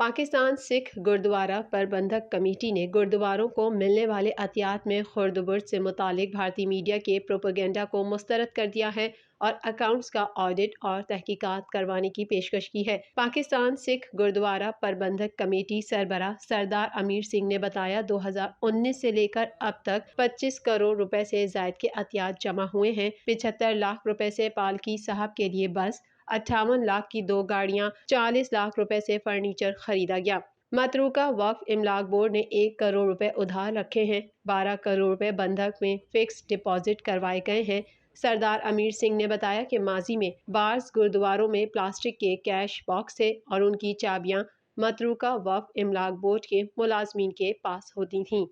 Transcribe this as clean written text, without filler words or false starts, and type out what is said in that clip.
پاکستان سکھ گردوارہ پربندھک committee نے گردواروں کو ملنے والے عطیات میں خرد و برد سے متعلق بھارتی میڈیا کے پروپیگنڈا کو مسترد کر دیا ہے اور اکاؤنٹس کا آڈٹ اور تحقیقات کروانے کی پیشکش کی ہے۔ پاکستان سکھ گردوارہ پربندھک کمیٹی سربراہ سردار امیر سنگھ نے بتایا 2019 سے لے کر اب تک 25 کروڑ روپے سے زائد کے عطیات جمع ہوئے ہیں۔ 75 لاکھ روپے سے پالکی صاحب کے لیے بس، 58 لاکھ کی 2 گاڑیاں، 40 لاکھ روپے سے فرنیچر خریدا گیا۔ متروکہ وقف املاک بورڈ نے 1 کروڑ روپے ادھار رکھے ہیں۔ 12 کروڑ روپے بندھک میں فکس ڈپازٹ کروائے گئے ہیں۔ سردار امیر سنگھ نے بتایا کہ ماضی میں بعض گردواروں میں پلاسٹک کے کیش باکس تھے اور ان کی چابیاں متروکہ وقف املاک بورڈ کے ملازمین کے پاس ہوتی تھیں۔